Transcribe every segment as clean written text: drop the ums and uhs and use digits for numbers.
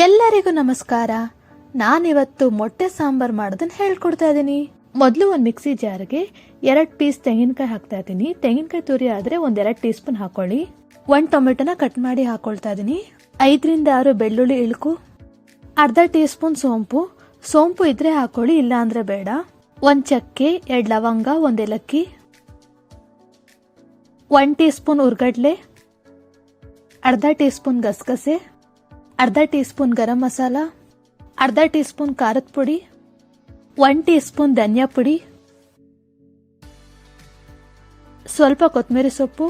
ಎಲ್ಲರಿಗೂ ನಮಸ್ಕಾರ. ನಾನಿವತ್ತು ಮೊಟ್ಟೆ ಸಾಂಬಾರ್ ಮಾಡೋದನ್ನ ಹೇಳ್ಕೊಡ್ತಾ ಇದ್ದೀನಿ. ಮೊದಲು ಒಂದು ಮಿಕ್ಸಿ ಜಾರ್ಗೆ 2 ಪೀಸ್ ತೆಂಗಿನಕಾಯಿ ಹಾಕ್ತಾ ಇದ್ದೀನಿ. ತೆಂಗಿನಕಾಯಿ ತುರಿ ಆದ್ರೆ 1-2 ಟೀ ಸ್ಪೂನ್ ಹಾಕೊಳ್ಳಿ. 1 ಟೊಮೆಟೊನ ಕಟ್ ಮಾಡಿ ಹಾಕೊಳ್ತಾ ಇದ್ದೀನಿ. 5-6 ಬೆಳ್ಳುಳ್ಳಿ ಇಳ್ಕು, ಅರ್ಧ ಟೀ ಸ್ಪೂನ್ ಸೋಂಪು ಇದ್ರೆ ಹಾಕೊಳ್ಳಿ, ಇಲ್ಲ ಅಂದ್ರೆ ಬೇಡ. 1 ಚಕ್ಕೆ, 2 ಲವಂಗ, 1 ಏಲಕ್ಕಿ, 1 ಟೀ ಸ್ಪೂನ್ ಉರ್ಗಡ್ಲೆ, ಅರ್ಧ ಟೀ ಸ್ಪೂನ್ ಗಸಗಸೆ, ಅರ್ಧ ಟೀ ಸ್ಪೂನ್ ಗರಂ ಮಸಾಲ, ಅರ್ಧ ಟೀ ಸ್ಪೂನ್ ಖಾರದ ಪುಡಿ, 1 ಟೀ ಸ್ಪೂನ್ ಧನಿಯಾ ಪುಡಿ, ಸ್ವಲ್ಪ ಕೊತ್ತಂಬರಿ ಸೊಪ್ಪು,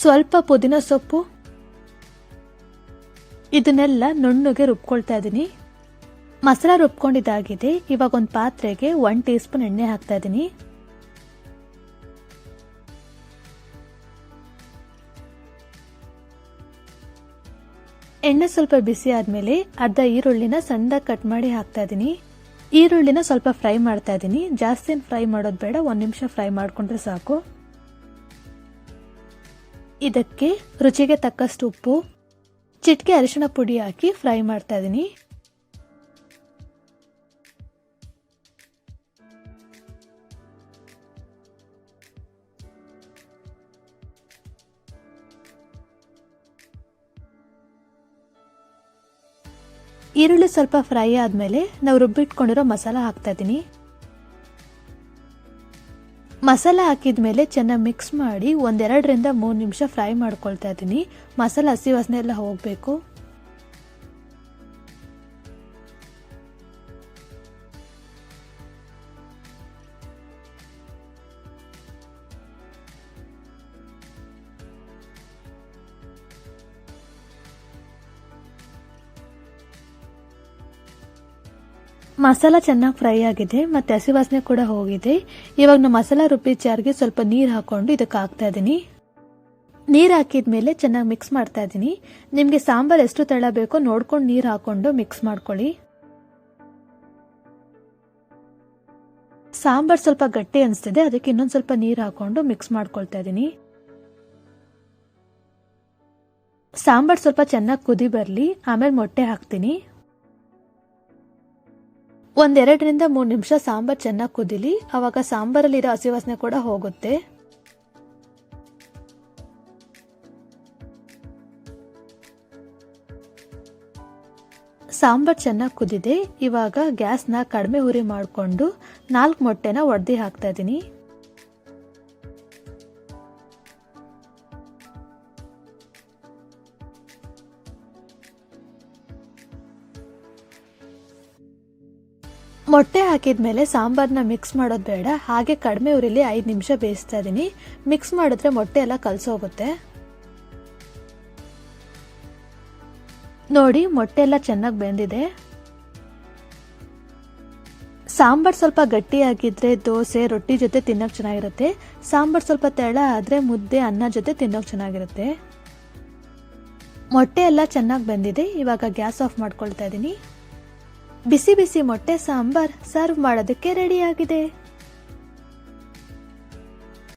ಸ್ವಲ್ಪ ಪುದೀನ ಸೊಪ್ಪು. ಇದನ್ನೆಲ್ಲ ನುಣ್ಣಗೆ ರುಬ್ಕೊಳ್ತಾ ಇದ್ದೀನಿ. ಮಸಾಲ ರುಬ್ಕೊಂಡಿದ್ದಾಗಿದೆ. ಇವಾಗ ಒಂದು ಪಾತ್ರೆಗೆ 1 ಟೀ ಸ್ಪೂನ್ ಎಣ್ಣೆ ಹಾಕ್ತಾ ಇದ್ದೀನಿ. ಎಣ್ಣೆ ಸ್ವಲ್ಪ ಬಿಸಿ ಆದ್ಮೇಲೆ ಅರ್ಧ ಈರುಳ್ಳಿನ ಸಣ್ಣದಾಗಿ ಕಟ್ ಮಾಡಿ ಹಾಕ್ತಾ ಇದ್ದೀನಿ. ಈರುಳ್ಳಿನ ಸ್ವಲ್ಪ ಫ್ರೈ ಮಾಡ್ತಾ ಇದ್ದೀನಿ. ಜಾಸ್ತಿ ಫ್ರೈ ಮಾಡೋದು ಬೇಡ, 1 ನಿಮಿಷ ಫ್ರೈ ಮಾಡ್ಕೊಂಡ್ರೆ ಸಾಕು. ಇದಕ್ಕೆ ರುಚಿಗೆ ತಕ್ಕಷ್ಟು ಉಪ್ಪು, ಚಿಟಿಕೆ ಅರಿಶಿಣ ಪುಡಿ ಹಾಕಿ ಫ್ರೈ ಮಾಡ್ತಾ ಇದ್ದೀನಿ. ಈರುಳ್ಳಿ ಸ್ವಲ್ಪ ಫ್ರೈ ಆದ್ಮೇಲೆ ನಾವು ರುಬ್ಬಿಟ್ಕೊಂಡಿರೋ ಮಸಾಲ ಹಾಕ್ತಾ ಇದ್ದೀನಿ. ಮಸಾಲ ಹಾಕಿದ್ಮೇಲೆ ಚೆನ್ನಾಗಿ ಮಿಕ್ಸ್ ಮಾಡಿ 1-2 ನಿಮಿಷ ಫ್ರೈ ಮಾಡ್ಕೊಳ್ತಾ ಇದ್ದೀನಿ. ಮಸಾಲ ಹಸಿ ವಾಸನೆ ಎಲ್ಲ ಹೋಗ್ಬೇಕು. ಮಸಾಲ ಚೆನ್ನಾಗಿ ಫ್ರೈ ಆಗಿದೆ ಮತ್ತೆ ಹಸಿ ವಾಸನೆ ಕೂಡ ಹೋಗಿದೆ. ಇವಾಗ ನಾವು ಮಸಾಲ ರುಬ್ಬಿದ ಜಾರ್ಗೆ ಸ್ವಲ್ಪ ನೀರು ಹಾಕೊಂಡು ಇದಕ್ಕೆ ಹಾಕ್ತಾ ಇದ್ದೀನಿ. ನೀರು ಹಾಕಿದ್ಮೇಲೆ ಚೆನ್ನಾಗಿ ಮಿಕ್ಸ್ ಮಾಡ್ತಾ ಇದ್ದೀನಿ. ನಿಮಗೆ ಸಾಂಬಾರ್ ಎಷ್ಟು ತೆಳ ಬೇಕೋ ನೋಡ್ಕೊಂಡು ನೀರು ಹಾಕೊಂಡು ಮಿಕ್ಸ್ ಮಾಡ್ಕೊಳ್ಳಿ. ಸಾಂಬಾರ್ ಸ್ವಲ್ಪ ಗಟ್ಟಿ ಅನಿಸ್ತಿದೆ, ಅದಕ್ಕೆ ಇನ್ನೊಂದು ಸ್ವಲ್ಪ ನೀರು ಹಾಕೊಂಡು ಮಿಕ್ಸ್ ಮಾಡ್ಕೊಳ್ತಾ ಇದ್ದೀನಿ. ಸಾಂಬಾರ್ ಸ್ವಲ್ಪ ಚೆನ್ನಾಗಿ ಕುದಿ ಬರಲಿ, ಆಮೇಲೆ ಮೊಟ್ಟೆ ಹಾಕ್ತೀನಿ. 1-2 ನಿಮಿಷ ಸಾಂಬಾರ್ ಚೆನ್ನಾಗಿ ಕುದಿಲಿ, ಅವಾಗ ಸಾಂಬಾರಲ್ಲಿರೋ ಹಸಿ ವಾಸನೆ ಕೂಡ ಹೋಗುತ್ತೆ. ಸಾಂಬಾರ್ ಚೆನ್ನಾಗಿ ಕುದಿದೆ. ಇವಾಗ ಗ್ಯಾಸ್ನ ಕಡಿಮೆ ಉರಿ ಮಾಡಿಕೊಂಡು 4 ಮೊಟ್ಟೆನ ಒಡೆದು ಹಾಕ್ತಾ ಇದ್ದೀನಿ. ಮೊಟ್ಟೆ ಹಾಕಿದ್ಮೇಲೆ ಸಾಂಬಾರ್ನ ಮಿಕ್ಸ್ ಮಾಡೋದು ಬೇಡ, ಹಾಗೆ ಕಡಿಮೆ ಉರಿಲಿ 5 ನಿಮಿಷ ಬೇಯಿಸ್ತಾ ಇದ್ದೀನಿ. ಮಿಕ್ಸ್ ಮಾಡಿದ್ರೆ ಮೊಟ್ಟೆ ಎಲ್ಲ ಕಲಸೋಗುತ್ತೆ. ನೋಡಿ, ಮೊಟ್ಟೆ ಎಲ್ಲ ಚೆನ್ನಾಗಿ ಬೆಂದಿದೆ. ಸಾಂಬಾರ್ ಸ್ವಲ್ಪ ಗಟ್ಟಿಯಾಗಿದ್ರೆ ದೋಸೆ, ರೊಟ್ಟಿ ಜೊತೆ ತಿನ್ನೋಕೆ ಚೆನ್ನಾಗಿರುತ್ತೆ. ಸಾಂಬಾರ್ ಸ್ವಲ್ಪ ತೆಳ ಆದ್ರೆ ಮುದ್ದೆ, ಅನ್ನ ಜೊತೆ ತಿನ್ನೋಕೆ ಚೆನ್ನಾಗಿರುತ್ತೆ. ಮೊಟ್ಟೆ ಎಲ್ಲ ಚೆನ್ನಾಗಿ ಬೆಂದಿದೆ. ಇವಾಗ ಗ್ಯಾಸ್ ಆಫ್ ಮಾಡ್ಕೊಳ್ತಾ ಇದ್ದೀನಿ. ಬಿಸಿ ಬಿಸಿ ಮೊಟ್ಟೆ ಸಾಂಬಾರ್ ಸರ್ವ್ ಮಾಡೋದಕ್ಕೆ ರೆಡಿ ಆಗಿದೆ.